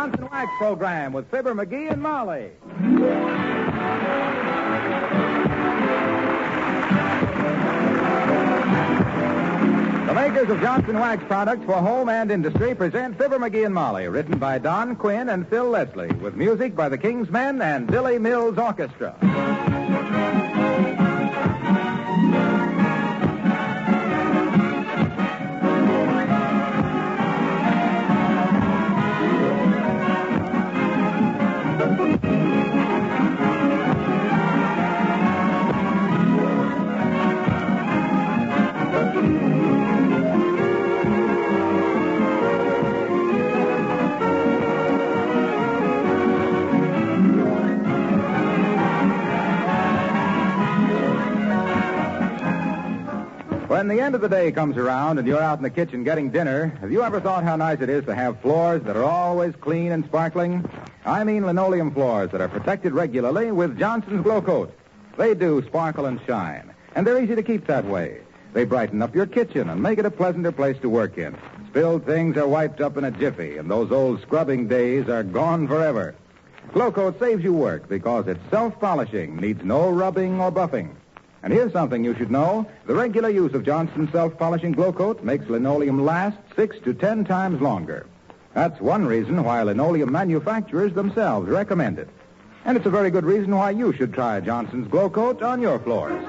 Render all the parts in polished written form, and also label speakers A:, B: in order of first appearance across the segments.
A: Johnson Wax program with Fibber McGee and Molly. The makers of Johnson Wax products for home and industry present Fibber McGee and Molly, written by Don Quinn and Phil Leslie, with music by the King's Men and Billy Mills Orchestra. When the end of the day comes around and you're out in the kitchen getting dinner, have you ever thought how nice it is to have floors that are always clean and sparkling? I mean linoleum floors that are protected regularly with Johnson's Glow Coat. They do sparkle and shine, and they're easy to keep that way. They brighten up your kitchen and make it a pleasanter place to work in. Spilled things are wiped up in a jiffy, and those old scrubbing days are gone forever. Glow Coat saves you work because it's self-polishing, needs no rubbing or buffing. And here's something you should know. The regular use of Johnson's self-polishing Glow Coat makes linoleum last 6 to 10 times longer. That's one reason why linoleum manufacturers themselves recommend it. And it's a very good reason why you should try Johnson's Glow Coat on your floors.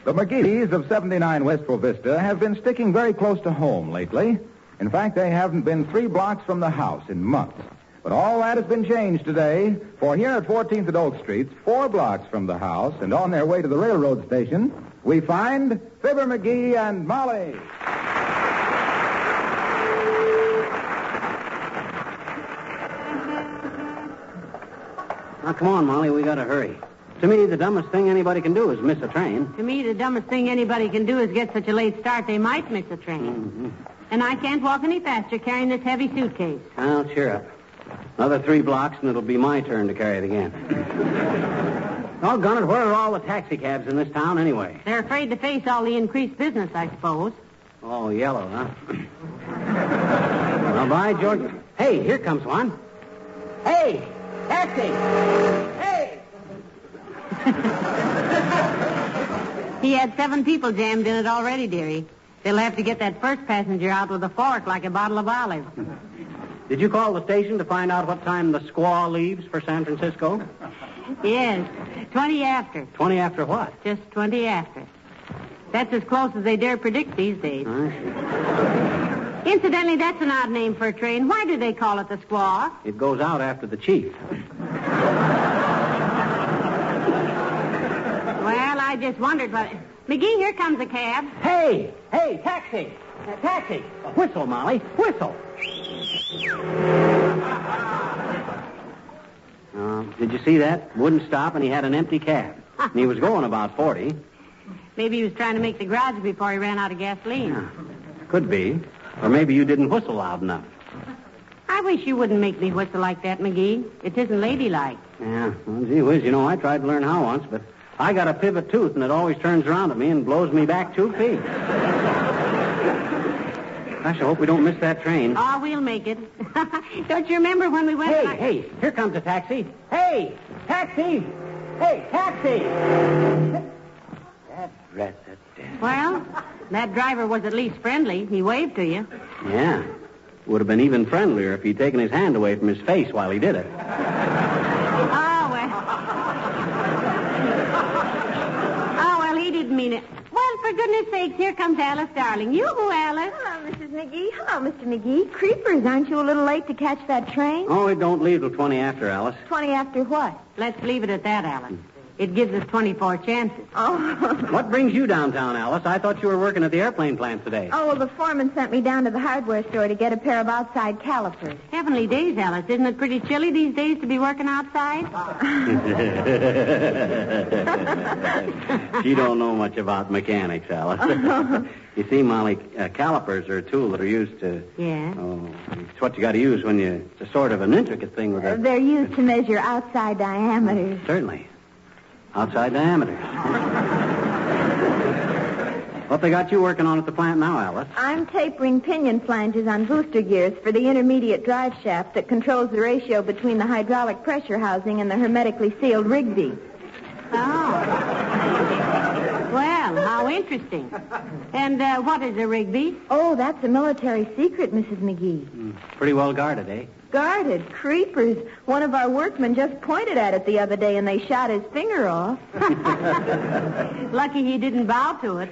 A: The McGees of 79 Wistful Vista have been sticking very close to home lately. In fact, they haven't been 3 blocks from the house in months. But all that has been changed today, for here at 14th and Oak Streets, 4 blocks from the house and on their way to the railroad station, we find Fibber McGee and Molly.
B: Now, come on, Molly, we gotta hurry. To me, the dumbest thing anybody can do is miss a train.
C: To me, the dumbest thing anybody can do is get such a late start they might miss a train.
B: Mm-hmm.
C: And I can't walk any faster carrying this heavy suitcase.
B: Well, cheer up. Another 3 blocks, and it'll be my turn to carry it again. Doggone it, where are all the taxi cabs in this town anyway?
C: They're afraid to face all the increased business, I suppose.
B: Oh, yellow, huh? Well, by George. Hey, here comes one. Hey, taxi! Hey!
C: He had 7 people jammed in it already, dearie. They'll have to get that first passenger out with a fork like a bottle of olive.
B: Did you call the station to find out what time the squaw leaves for San Francisco?
C: Yes, 20 after.
B: 20 after what?
C: Just 20 after. That's as close as they dare predict these days. Incidentally, that's an odd name for a train. Why do they call it the squaw?
B: It goes out after the chief.
C: Well, I just wondered what... McGee, here comes a cab.
B: Hey, taxi! Taxi! Whistle, Molly, whistle! Did you see that? Wouldn't stop, and he had an empty cab. And he was going about 40.
C: Maybe he was trying to make the garage before he ran out of gasoline.
B: Yeah, could be. Or maybe you didn't whistle loud enough.
C: I wish you wouldn't make me whistle like that, McGee. It isn't ladylike.
B: Yeah, well, gee whiz, I tried to learn how once, but I got a pivot tooth, and it always turns around at me and blows me back 2 feet. Gosh, I hope we don't miss that train.
C: Oh, we'll make it. Don't you remember when we went...
B: Hey, here comes a taxi. Hey, taxi! Hey, taxi! That's it.
C: Well, that driver was at least friendly. He waved to you.
B: Yeah. Would have been even friendlier if he'd taken his hand away from his face while he did it.
C: Oh, well, he didn't mean it. Well, for goodness sakes, here comes Alice, darling. Yoo-hoo, Alice.
D: Hello, Mrs. McGee. Hello, Mr. McGee. Creepers, aren't you a little late to catch that train?
B: Oh, it don't leave till 20 after, Alice.
D: 20 after what?
C: Let's leave it at that, Alice. It gives us 24 chances.
D: Oh.
B: What brings you downtown, Alice? I thought you were working at the airplane plant today.
D: Oh, well, the foreman sent me down to the hardware store to get a pair of outside calipers.
C: Heavenly days, Alice. Isn't it pretty chilly these days to be working outside?
B: She don't know much about mechanics, Alice. You see, Molly, calipers are a tool that are used to...
C: Yeah?
B: Oh, it's what you got to use when you... It's a sort of an intricate thing with it.
D: They're used to measure outside diameters.
B: Certainly. Outside diameters. What they got you working on at the plant now, Alice?
D: I'm tapering pinion flanges on booster gears for the intermediate drive shaft that controls the ratio between the hydraulic pressure housing and the hermetically sealed Rigby.
C: Oh. Well, how interesting. And what is a Rigby?
D: Oh, that's a military secret, Mrs. McGee.
B: Pretty well guarded, eh?
D: Guarded. Creepers. One of our workmen just pointed at it the other day, and they shot his finger off.
C: Lucky he didn't bow to it.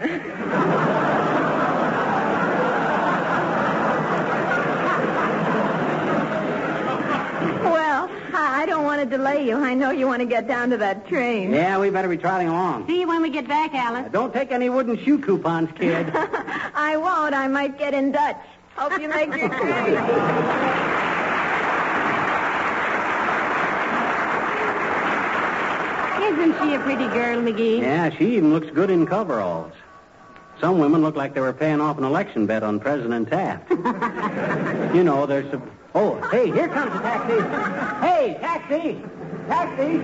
D: Well, I don't want to delay you. I know you want to get down to that train.
B: Yeah, we better be trotting along.
C: See you when we get back, Alice.
B: Don't take any wooden shoe coupons, kid.
D: I won't. I might get in Dutch. Hope you make your train.
C: Isn't she a pretty girl, McGee?
B: Yeah, she even looks good in coveralls. Some women look like they were paying off an election bet on President Taft. You know, there's some... Oh, hey, here comes a taxi. Hey, taxi! Taxi!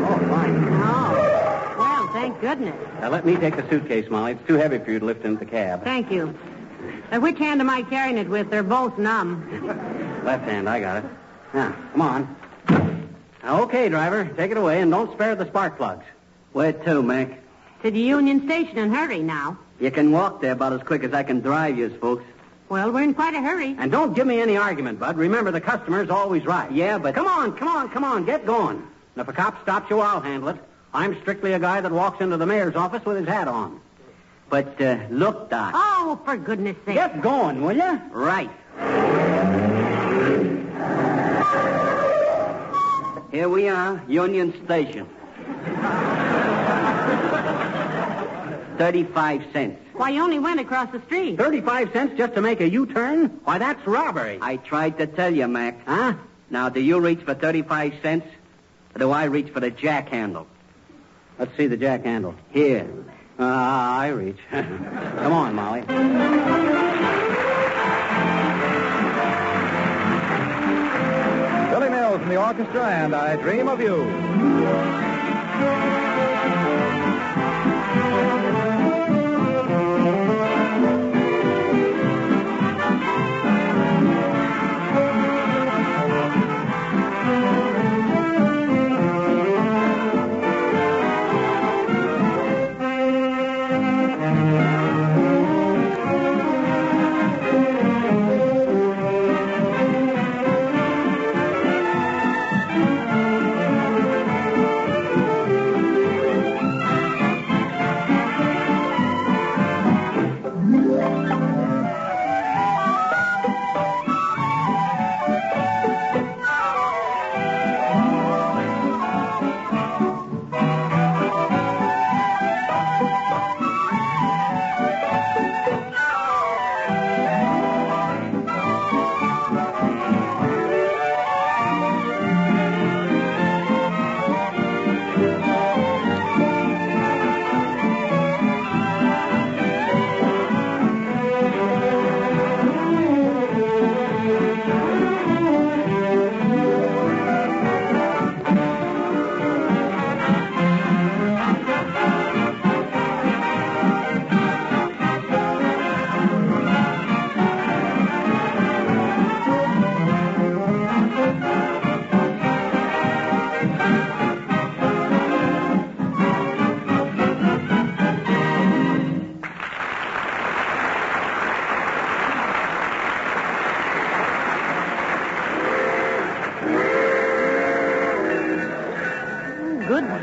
B: Oh, fine.
C: Oh. Well, thank goodness.
B: Now, let me take the suitcase, Molly. It's too heavy for you to lift into the cab.
C: Thank you. Which hand am I carrying it with? They're both numb.
B: Left hand, I got it. Now, come on. Now, okay, driver, take it away, and don't spare the spark plugs.
E: Where to, Mac?
C: To the Union Station and hurry now.
E: You can walk there about as quick as I can drive you, folks.
C: Well, we're in quite a hurry.
B: And don't give me any argument, Bud. Remember, the customer's always right.
E: Yeah, but...
B: Come on. Get going. And if a cop stops you, I'll handle it. I'm strictly a guy that walks into the mayor's office with his hat on.
E: But, look, Doc.
C: Oh, for goodness sake.
B: Get going, will you?
E: Right. Here we are, Union Station. 35 cents.
C: Why, you only went across the street.
B: 35 cents just to make a U-turn? Why, that's robbery.
E: I tried to tell you, Mac.
B: Huh?
E: Now, do you reach for 35 cents, or do I reach for the jack handle?
B: Let's see the jack handle.
E: Here.
B: I reach. Come on, Molly.
A: Billy Mills in the orchestra, and I Dream of You.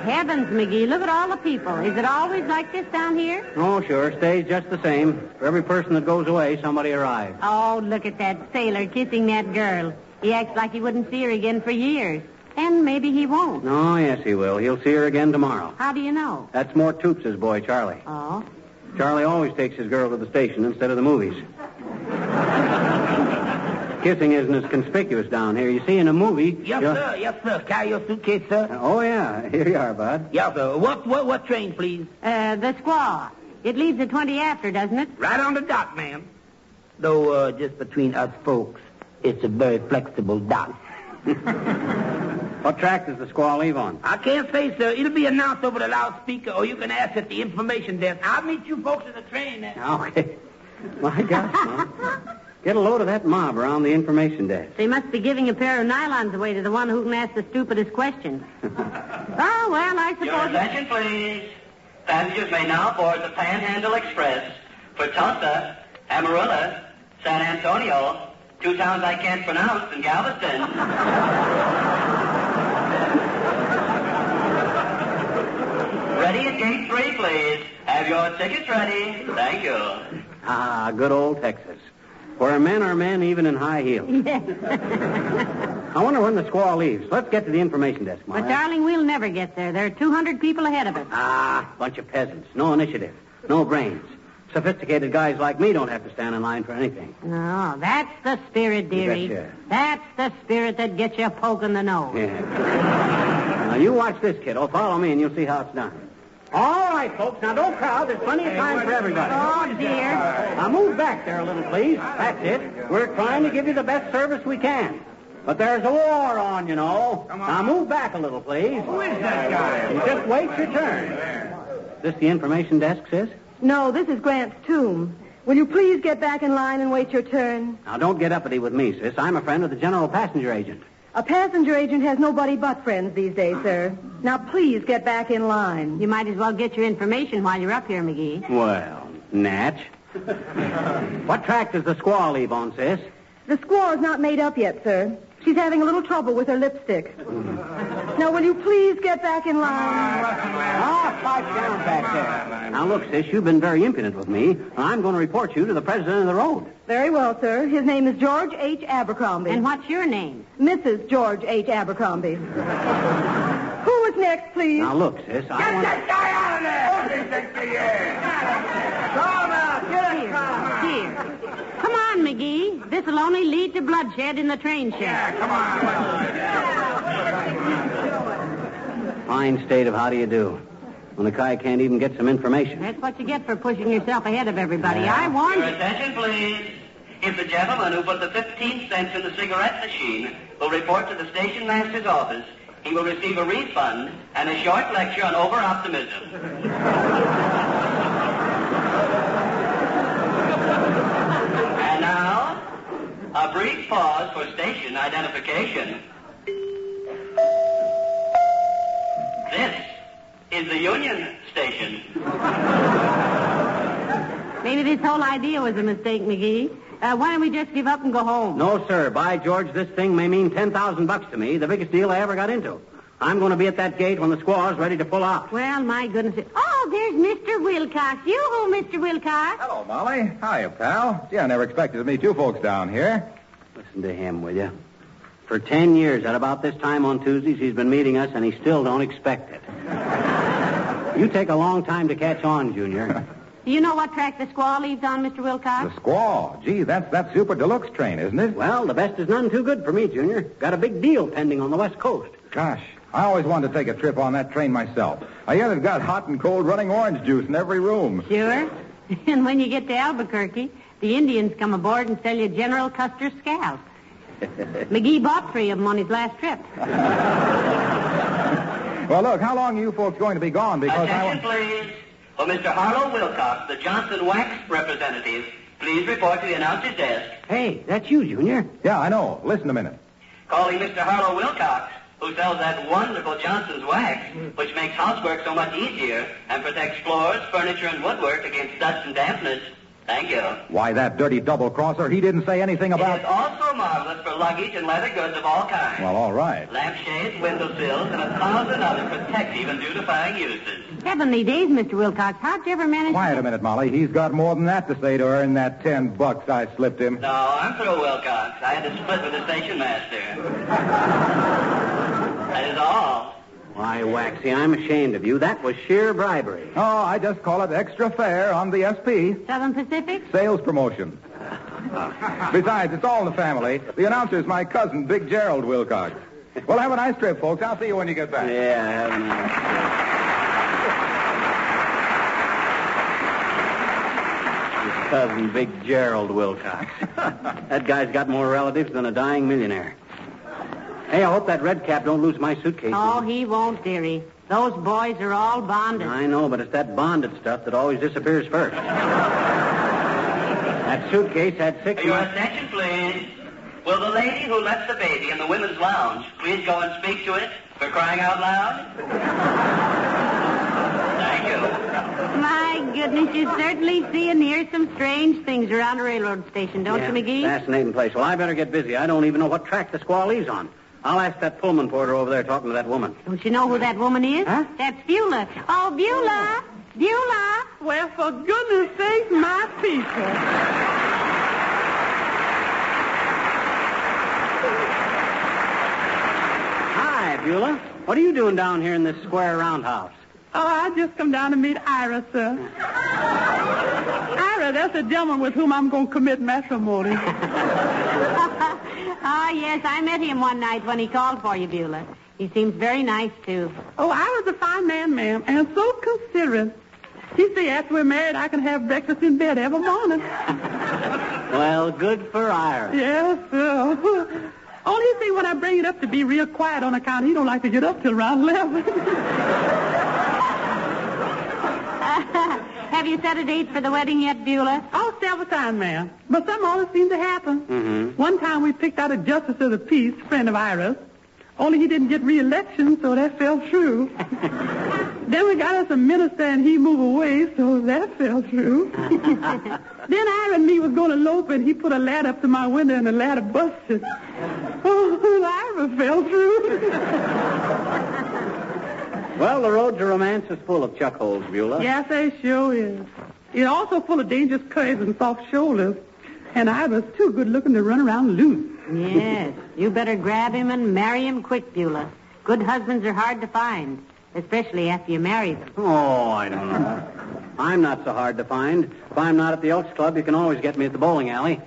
C: Heavens, McGee, look at all the people. Is it always like this down here?
B: Oh, sure. Stays just the same. For every person that goes away, somebody arrives.
C: Oh, look at that sailor kissing that girl. He acts like he wouldn't see her again for years. And maybe he won't.
B: Oh, yes, he will. He'll see her again tomorrow.
C: How do you know?
B: That's Mort Toops' boy, Charlie.
C: Oh.
B: Charlie always takes his girl to the station instead of the movies. Kissing isn't as conspicuous down here. You see, in a movie...
F: Yes, sir. Yes, sir. Carry your suitcase, sir.
B: Oh, yeah. Here you are, Bud.
F: Yes, sir. What train, please?
C: The Squaw. It leaves at 20 after, doesn't it?
F: Right on the dot, ma'am. Though, just between us folks, it's a very flexible dot.
B: What track does the Squaw leave on?
F: I can't say, sir. It'll be announced over the loudspeaker, or you can ask at the information desk. I'll meet you folks at the train then.
B: Okay. My gosh, Mom. Get a load of that mob around the information desk.
C: They must be giving a pair of nylons away to the one who can ask the stupidest questions. Oh, well, I suppose...
G: Your attention, please. Passengers may now board the Panhandle Express for Tulsa, Amarillo, San Antonio, two towns I can't pronounce, and Galveston. Ready at gate 3, please. Have your tickets ready. Thank you.
B: Ah, good old Texas. Where men are men even in high heels. I wonder when the Squaw leaves. Let's get to the information desk, Molly.
C: But, darling, we'll never get there. There are 200 people ahead of us.
B: Ah, bunch of peasants. No initiative. No brains. Sophisticated guys like me don't have to stand in line for anything.
C: No, that's the spirit, dearie.
B: You betcha.
C: That's the spirit that gets you a poke in the nose.
B: Yeah. Now, you watch this, kiddo. Follow me, and you'll see how it's done. All right, folks. Now, don't crowd. There's plenty of time for everybody.
C: Oh, dear.
B: Now, move back there a little, please. That's it. We're trying to give you the best service we can. But there's a war on, you know. Now, move back a little, please.
F: Who is that guy?
B: You just wait your turn. This the information desk, sis?
H: No, this is Grant's tomb. Will you please get back in line and wait your turn?
B: Now, don't get uppity with me, sis. I'm a friend of the general passenger agent.
H: A passenger agent has nobody but friends these days, sir. Now, please get back in line.
C: You might as well get your information while you're up here, McGee.
B: Well, Natch. What track does the Squaw leave on, sis?
H: The Squaw is not made up yet, sir. She's having a little trouble with her lipstick. Now, will you please get back in line?
B: Oh, pipe down back there. Now, look, sis, you've been very impudent with me. I'm going to report you to the president of the road.
H: Very well, sir. His name is George H. Abercrombie.
C: And what's your name?
H: Mrs. George H. Abercrombie. Who is next, please?
B: Now, look, sis, I want...
F: Get that guy out of there!
C: Here. Come on, McGee. This'll only lead to bloodshed in the train shaft.
F: Come on.
B: Fine state of how do you do. When the guy can't even get some information.
C: That's what you get for pushing yourself ahead of everybody. I warned
G: Your
C: you.
G: attention, please. If the gentleman who put the 15 cents in the cigarette machine will report to the station master's office, he will receive a refund and a short lecture on over-optimism. And now, a brief pause for station identification. This is the Union Station.
C: Maybe this whole idea was a mistake, McGee. Why don't we just give up and go home?
B: No, sir. By George, this thing may mean $10,000 to me, the biggest deal I ever got into. I'm going to be at that gate when the squaw's ready to pull out.
C: Well, my goodness. Oh, there's Mr. Wilcox. You-hoo, Mr. Wilcox.
A: Hello, Molly. Hiya, pal. Gee, I never expected to meet you folks down here.
B: Listen to him, will you? For 10 years, at about this time on Tuesdays, he's been meeting us, and he still don't expect it. You take a long time to catch on, Junior.
C: Do you know what track the squaw leaves on, Mr. Wilcox?
A: The Squaw. Gee, that's that super deluxe train, isn't it?
B: Well, the best is none too good for me, Junior. Got a big deal pending on the West Coast.
A: Gosh, I always wanted to take a trip on that train myself. I hear they've got hot and cold running orange juice in every room.
C: Sure. And when you get to Albuquerque, the Indians come aboard and sell you General Custer's scalp. McGee bought 3 of them on his last trip.
A: Well, look, how long are you folks going to be gone? Because
G: Attention, please. For Mr. Harlow Wilcox, the Johnson Wax representative, please report to the announcer's desk.
B: Hey, that's you, Junior.
A: Yeah, I know. Listen a minute.
G: Calling Mr. Harlow Wilcox, who sells that wonderful Johnson's Wax, which makes housework so much easier and protects floors, furniture, and woodwork against dust and dampness. Thank you.
A: Why, that dirty double-crosser, he didn't say anything about...
G: It is also marvelous for luggage and leather goods of all kinds.
A: Well, all right.
G: Lampshades, windowsills, and 1,000 other protective and beautifying uses.
C: Heavenly days, Mr. Wilcox. How'd you ever manage
A: Quiet a minute, Molly. He's got more than that to say to earn that $10 I slipped him.
G: No, I'm through, Wilcox. I had to split with the station master.
B: My Waxy, I'm ashamed of you. That was sheer bribery.
A: Oh, I just call it extra fare on the SP.
C: Southern Pacific?
A: Sales promotion. Besides, it's all in the family. The announcer's my cousin, Big Gerald Wilcox. Well, have a nice trip, folks. I'll see you when you get back.
B: Yeah, have a nice trip. His cousin, Big Gerald Wilcox. That guy's got more relatives than a dying millionaire. Hey, I hope that red cap don't lose my suitcase.
C: Oh, he won't, dearie. Those boys are all bonded.
B: I know, but it's that bonded stuff that always disappears first. That suitcase had 6
G: Your
B: months.
G: attention, please. Will the lady who left the baby in the women's lounge please go and speak to it for crying out loud? Thank you.
C: My goodness, you certainly see and hear some strange things around a railroad station, don't you, McGee?
B: Fascinating place. Well, I better get busy. I don't even know what track the squaw leaves on. I'll ask that Pullman porter over there talking to that woman.
C: Don't you know who that woman is?
B: Huh?
C: That's Beulah. Oh, Beulah! Beulah!
H: Well, for goodness sake, my people.
B: Hi, Beulah. What are you doing down here in this square roundhouse?
H: Oh, I just come down to meet Ira, sir. Ira, that's the gentleman with whom I'm going to commit matrimony.
C: Oh, yes, I met him one night when he called for you, Beulah. He seems very nice, too.
H: Oh, Ira's a fine man, ma'am, and so considerate. He said after we're married, I can have breakfast in bed every morning.
B: Well, good for Ira.
H: Yes, sir. Only you see, when I bring it up to be real quiet on account, he don't like to get up till around 11.
C: Have you set a date for the wedding yet, Beulah?
H: Oh, several times, ma'am. But something always seems to happen.
B: Mm-hmm.
H: One time we picked out a justice of the peace, friend of Ira's. Only he didn't get re-election, so that fell through. Then we got us a minister, and he moved away, so that fell through. Then Ira and me was going to elope, and he put a ladder up to my window, and the ladder busted. Oh, Ira fell through.
B: Well, the road to romance is full of chuck holes, Beulah.
H: Yes, they sure is. It's also full of dangerous curves and soft shoulders. And I was too good looking to run around loose.
C: Yes. You better grab him and marry him quick, Beulah. Good husbands are hard to find, especially after you marry them.
B: Oh, I don't know. I'm not so hard to find. If I'm not at the Elks Club, you can always get me at the bowling alley.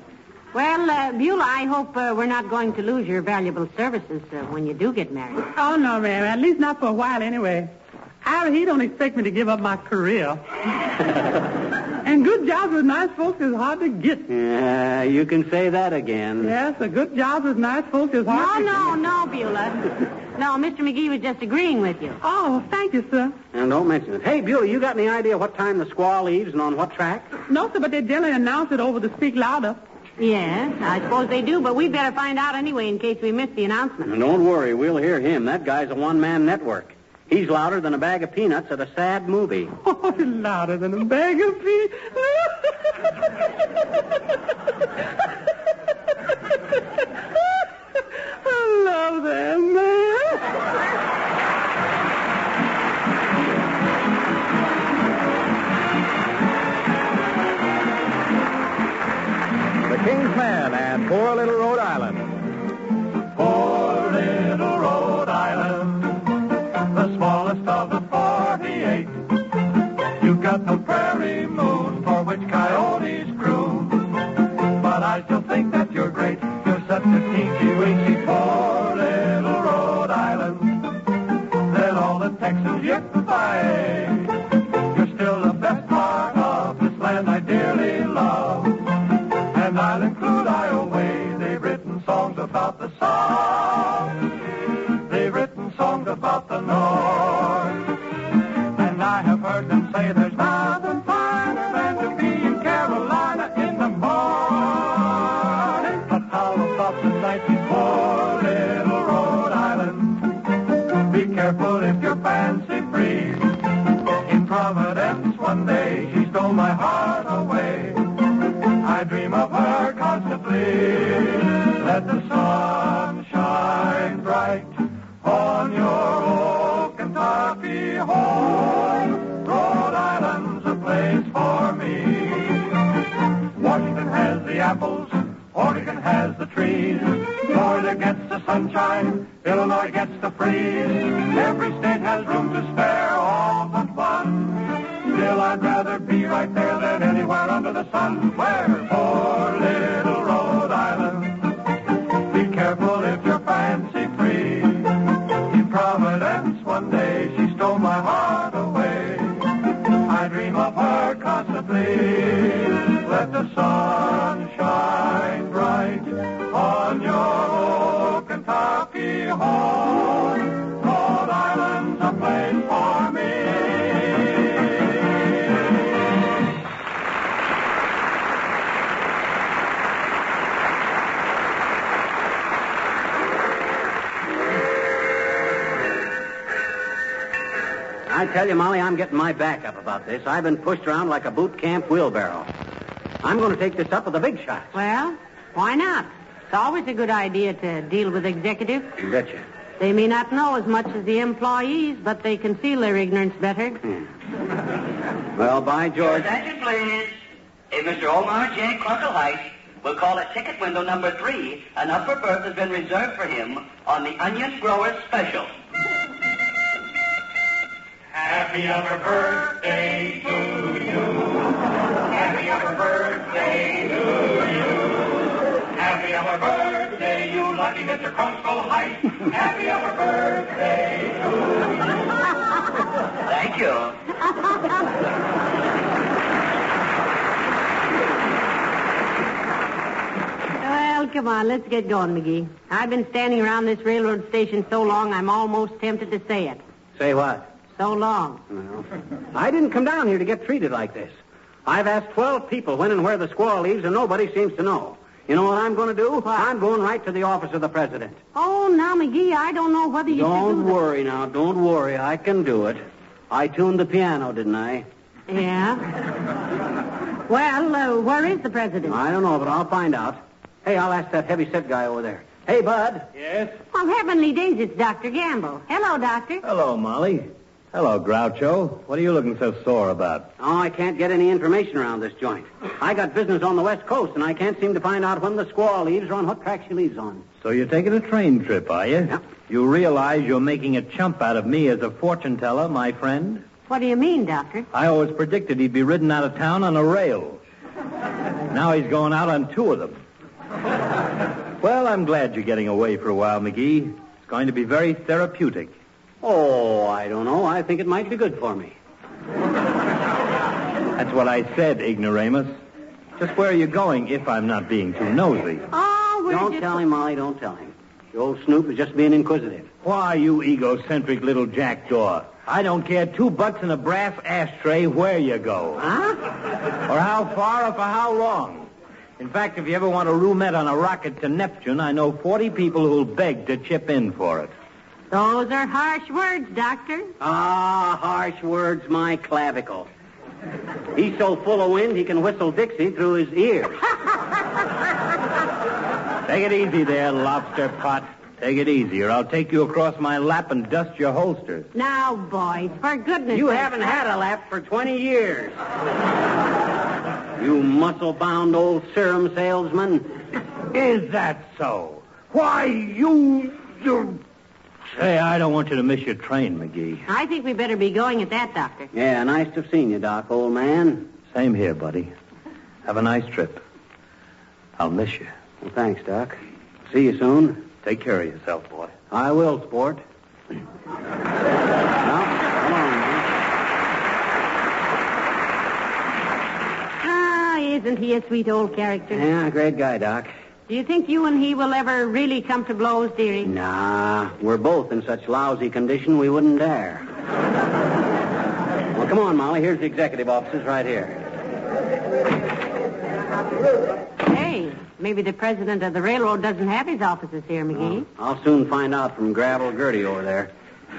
C: Well, Beulah, I hope we're not going to lose your valuable services when you do get married.
H: Oh, no, ma'am. At least not for a while, anyway. Ira, he don't expect me to give up my career. And good jobs with nice folks is hard to get.
B: Yeah, you can say that again.
H: Yes, a good job with nice folks is hard to get.
C: No, Beulah. No, Mr. McGee was just agreeing with you.
H: Oh, thank you, sir.
B: And don't mention it. Hey, Beulah, you got any idea what time the squaw leaves and on what track?
H: No, sir, but they generally announce it over the speak louder.
C: Yes, I suppose they do, but we'd better find out anyway in case we miss the announcement.
B: And don't worry, we'll hear him. That guy's a one-man network. He's louder than a bag of peanuts at a sad movie.
H: Oh, louder than a bag of peanuts. I love that man.
A: The King's Man and Poor Little Rhode Island.
I: Poor little Rhode Island, the smallest of the 48. You've got the prairie moon for which coyotes croon. But I still think that you're great. You're such a tinky-winky poor little Rhode Island. Let all the Texans yip by. You're still the best part of this land I dearly love. And I'll include Iowa. They've written songs about the South. They've written songs about the North. And I have heard them say there's nothing finer than to be in Carolina in the morning. But how about the night before little Rhode Island? Be careful if your fancy free. In Providence one day she stole my heart away. I dream of her constantly. Let the sun shine bright on your oak Illinois gets the freeze. Every state has room to spare, all but one. Still, I'd rather be right there than anywhere under the sun. Where? Poor little Rhode Island. Be careful if you're fancy free. In Providence one day she stole my heart away. I dream of her constantly. Let the sun shine bright on your old Kentucky home. Rhode Island's a place for me.
B: I tell you, Molly, I'm getting my back up about this. I've been pushed around like a boot camp wheelbarrow. I'm going to take this up with the big shots.
C: Well, why not? It's always a good idea to deal with executives.
B: You betcha.
C: They may not know as much as the employees, but they conceal their ignorance better.
B: Well, by George.
G: Attention, please. If Mr. Omar J. Clunkle will call at ticket window number 3, an upper berth has been reserved for him on the Onion Growers Special.
I: Happy upper birthday to you. Happy upper birthday to you. Happy upper birthday, you lucky Mr. Crunkle Height. Happy upper birthday to you.
G: Thank you.
C: Well, come on, let's get going, McGee. I've been standing around this railroad station so long, I'm almost tempted to say it.
B: Say what?
C: So long.
B: Well, I didn't come down here to get treated like this. I've asked 12 people when and where the squaw leaves, and nobody seems to know. You know what I'm going to do?
C: What?
B: I'm going right to the office of the president.
C: Oh, now, McGee, I don't know whether you should do
B: Don't
C: that.
B: worry now. Don't worry. I can do it. I tuned the piano, didn't I?
C: Yeah? Well, where is the president?
B: I don't know, but I'll find out. Hey, I'll ask that heavy-set guy over there. Hey, Bud.
J: Yes?
C: Oh, heavenly days, it's Dr. Gamble. Hello, Doctor.
J: Hello, Molly. Hello, Groucho. What are you looking so sore about?
B: Oh, I can't get any information around this joint. I got business on the West Coast, and I can't seem to find out when the squaw leaves or on what track she leaves on.
J: So you're taking a train trip, are you?
B: Yep.
J: You realize you're making a chump out of me as a fortune teller, my friend?
C: What do you mean, Doctor?
J: I always predicted he'd be ridden out of town on a rail. Now he's going out on 2 of them. Well, I'm glad you're getting away for a while, McGee. It's going to be very therapeutic.
B: Oh, I don't know. I think it might be good for me.
J: That's what I said, ignoramus. Just where are you going, if I'm not being too nosy?
C: Oh, we're
B: Don't
C: just...
B: tell him, Molly. Don't tell him. The old snoop is just being inquisitive.
J: Why, you egocentric little jackdaw? I don't care $2 in a brass ashtray where you go.
C: Huh?
J: Or how far or for how long. In fact, if you ever want a roomette on a rocket to Neptune, I know 40 people who'll beg to chip in for it.
C: Those are harsh words, Doctor.
B: Ah, harsh words, my clavicle. He's so full of wind he can whistle Dixie through his ears.
J: Take it easy there, lobster pot. Take it easy, or I'll take you across my lap and dust your holsters.
C: Now, boys, for goodness
B: You
C: sake.
B: haven't had a lap for 20 years. You muscle-bound old serum salesman.
J: Is that so? Why, you... Say, I don't want you to miss your train, McGee.
C: I think we better be going at that, Doctor.
B: Yeah, nice to have seen you, Doc, old man.
J: Same here, buddy. Have a nice trip. I'll miss you.
B: Well, thanks, Doc. See you soon.
J: Take care of yourself, boy.
B: I will, sport. Well, come on, man.
C: Ah, isn't he a sweet old character?
B: Yeah, great guy, Doc.
C: Do you think you and he will ever really come to blows, dearie?
B: Nah, we're both in such lousy condition we wouldn't dare. Well, come on, Molly. Here's the executive offices right here.
C: Hey, maybe the president of the railroad doesn't have his offices here, McGee.
B: I'll soon find out from Gravel Gertie over there.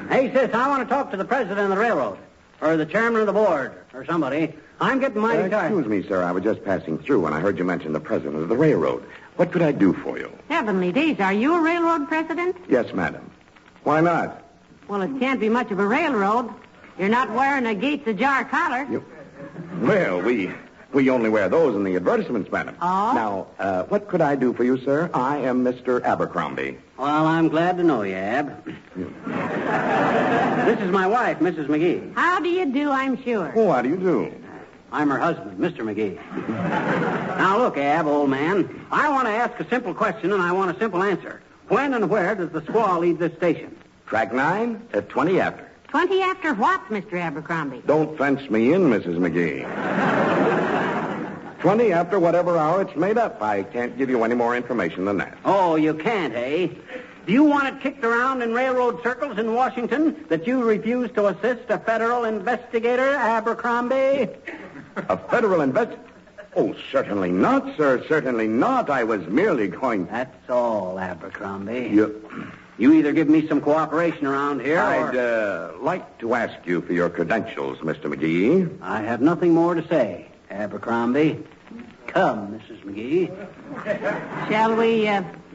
B: Hey, sis, I want to talk to the president of the railroad. Or the chairman of the board. Or somebody. I'm getting mighty tired.
K: Excuse me, sir. I was just passing through when I heard you mention the president of the railroad. What could I do for you?
C: Heavenly days, are you a railroad president?
K: Yes, madam. Why not?
C: Well, it can't be much of a railroad. You're not wearing a Gates Ajar collar.
K: Well, we We only wear those in the advertisements, madam.
C: Oh?
K: Now, what could I do for you, sir? I am Mr. Abercrombie.
B: Well, I'm glad to know you, Ab. This is my wife, Mrs. McGee.
C: How do you do, I'm sure.
K: Oh, how do you do?
B: I'm her husband, Mr. McGee. Now, look, Ab, old man. I want to ask a simple question, and I want a simple answer. When and where does the squaw leave this station?
K: Track 9 at 20 after.
C: 20 after what, Mr. Abercrombie?
K: Don't fence me in, Mrs. McGee. 20 after whatever hour it's made up. I can't give you any more information than that.
B: Oh, you can't, eh? Do you want it kicked around in railroad circles in Washington that you refuse to assist a federal investigator, Abercrombie?
K: A federal Oh, certainly not, sir. Certainly not. I was merely going...
B: That's all, Abercrombie.
K: You
B: either give me some cooperation around here,
K: I'd like to ask you for your credentials, Mr. McGee.
B: I have nothing more to say, Abercrombie. Come, Mrs. McGee.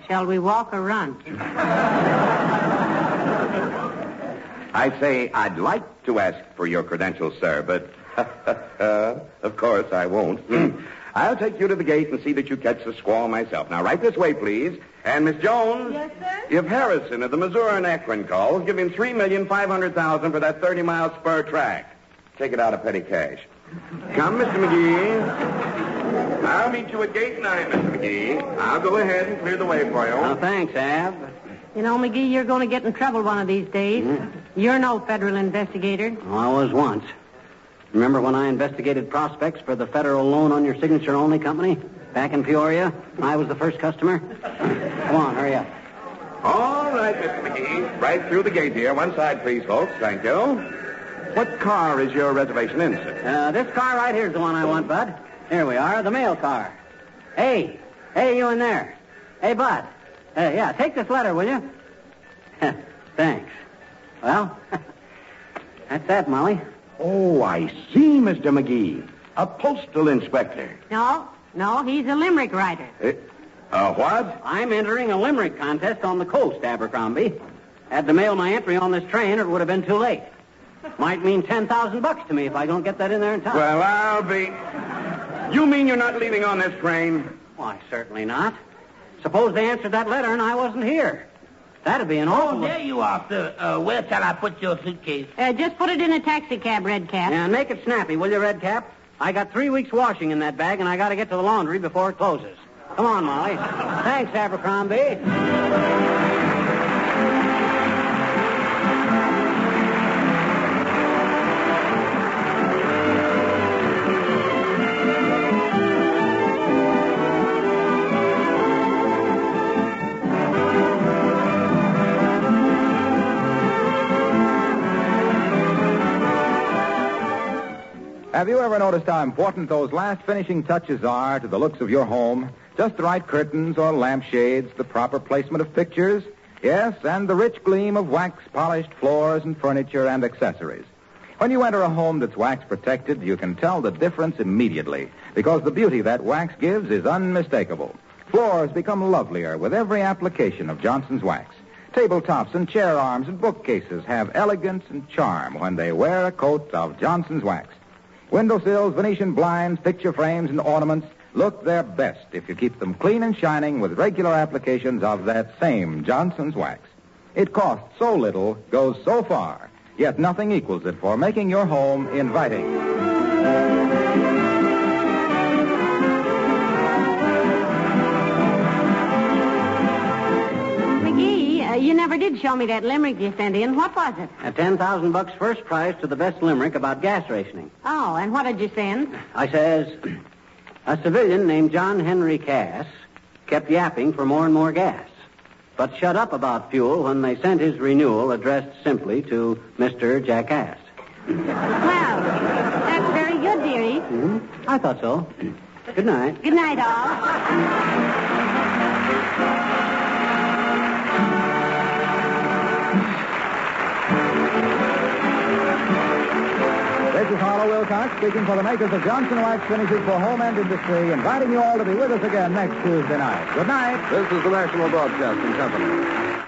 C: Shall we walk or run?
K: I say I'd like to ask for your credentials, sir, but of course I won't. I'll take you to the gate and see that you catch the squaw myself. Now, right this way, please. And, Miss Jones?
D: Yes, sir?
K: If Harrison of the Missouri and Akron calls, give him $3,500,000 for that 30-mile spur track. Take it out of petty cash. Come, Mr. McGee. I'll meet you at gate 9, Mr. McGee. I'll go ahead and clear the way for you.
B: Oh, thanks, Ab.
C: You know, McGee, you're going to get in trouble one of these days. You're no federal investigator.
B: Oh, I was once. Remember when I investigated prospects for the federal loan on your signature only company back in Peoria? I was the first customer. Come on, hurry up.
K: All right, Mr. McGee. Right through the gate here. One side, please, folks. Thank you. What car is your reservation in, sir?
B: This car right here is the one I want, Bud. Here we are, the mail car. Hey, you in there. Hey, Bud. Take this letter, will you? Thanks. Well, that's that, Molly.
K: Oh, I see, Mr. McGee. A postal inspector.
C: No, he's a limerick writer.
K: What?
B: I'm entering a limerick contest on the coast, Abercrombie. Had to mail my entry on this train, or it would have been too late. Might mean $10,000 to me if I don't get that in there in time.
K: Well, I'll be... You mean you're not leaving on this train?
B: Why, certainly not. Suppose they answered that letter and I wasn't here. That'd be an awful...
F: Oh, there you are, sir. Where shall I put your suitcase?
C: Just put it in a taxi cab, Redcap.
B: Yeah, make it snappy, will you, Redcap? I got 3 weeks washing in that bag, and I got to get to the laundry before it closes. Come on, Molly. Thanks, Abercrombie.
A: Have you ever noticed how important those last finishing touches are to the looks of your home? Just the right curtains or lampshades, the proper placement of pictures, yes, and the rich gleam of wax-polished floors and furniture and accessories. When you enter a home that's wax-protected, you can tell the difference immediately, because the beauty that wax gives is unmistakable. Floors become lovelier with every application of Johnson's wax. Tabletops and chair arms and bookcases have elegance and charm when they wear a coat of Johnson's wax. Windowsills, Venetian blinds, picture frames, and ornaments look their best if you keep them clean and shining with regular applications of that same Johnson's wax. It costs so little, goes so far, yet nothing equals it for making your home inviting.
C: You never did show me that limerick you sent in. What was it?
B: A $10,000 first prize to the best limerick about gas rationing.
C: Oh, and what did you send?
B: I says, a civilian named John Henry Cass kept yapping for more and more gas, but shut up about fuel when they sent his renewal addressed simply to Mr. Jackass.
C: Well, that's very good, dearie.
B: Mm-hmm. I thought so. Good night.
C: Good night, all.
A: This is Harlow Wilcox speaking for the makers of Johnson Wax Finishes for Home and Industry, inviting you all to be with us again next Tuesday night. Good night.
L: This is the National Broadcasting Company.